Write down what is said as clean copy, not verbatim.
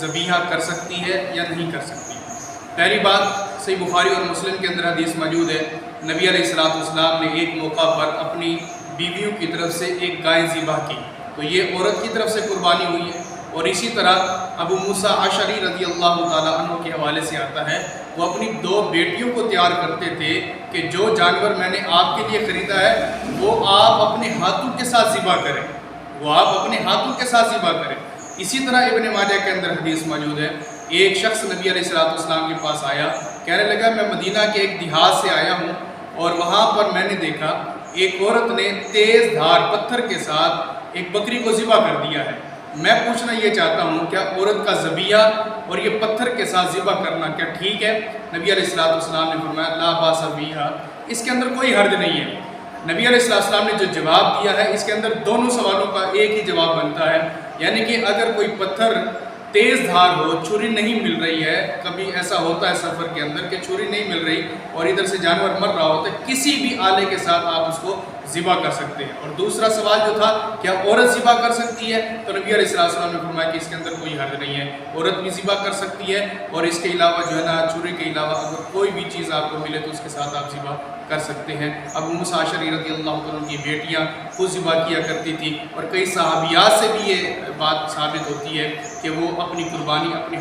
ذبیحہ کر سکتی ہے یا نہیں کر سکتی؟ پہلی بات، صحیح بخاری اور مسلم کے اندر حدیث موجود ہے، نبی علیہ السلام نے ایک موقع پر اپنی بیویوں کی طرف سے ایک گائے ذبح کی، تو یہ عورت کی طرف سے قربانی ہوئی ہے۔ اور اسی طرح ابو موسیٰ اشعری رضی اللہ تعالیٰ عنہ کے حوالے سے آتا ہے، وہ اپنی 2 بیٹیوں کو تیار کرتے تھے کہ جو جانور میں نے آپ کے لیے خریدا ہے وہ آپ اپنے ہاتھوں کے ساتھ ذبح کریں، وہ آپ اپنے ہاتھوں کے ساتھ ذبح کریں۔ اسی طرح ابن ماجہ کے اندر حدیث موجود ہے، ایک شخص نبی علیہ السلام کے پاس آیا، کہنے لگا میں مدینہ کے ایک دیہات سے آیا ہوں اور وہاں پر میں نے دیکھا ایک عورت نے تیز دھار پتھر کے ساتھ ایک بکری کو ذبح کر دیا ہے، میں پوچھنا یہ چاہتا ہوں کیا عورت کا ذبیحہ اور یہ پتھر کے ساتھ ذبح کرنا کیا ٹھیک ہے؟ نبی علیہ السلام نے فرمایا لا باس بہا، اس کے اندر کوئی حرج نہیں ہے۔ نبی علیہ السلام نے جو جواب دیا ہے اس کے اندر دونوں سوالوں کا ایک ہی جواب بنتا ہے، یعنی کہ اگر کوئی پتھر تیز دھار ہو، چھری نہیں مل رہی ہے، کبھی ایسا ہوتا ہے سفر کے اندر کہ چھری نہیں مل رہی اور ادھر سے جانور مر رہا ہوتا ہے، کسی بھی آلے کے ساتھ آپ اس کو ذبح کر سکتے ہیں۔ اور دوسرا سوال جو تھا کیا عورت ذبح کر سکتی ہے، تو نبی علیہ السلام نے فرمایا کہ اس کے اندر کوئی حرج نہیں ہے، عورت بھی ذبح کر سکتی ہے اور اس کے علاوہ جو ہے نا چھری کے علاوہ اگر کوئی بھی چیز آپ کو ملے تو اس کے ساتھ آپ ذبح کر سکتے ہیں۔ ابو موسیٰ اشعری رضی اللہ عنہ کی بیٹیاں خود ذبح کیا کرتی تھی اور کئی صحابیات سے بھی یہ بات ثابت ہوتی ہے کہ وہ اپنی قربانی اپنی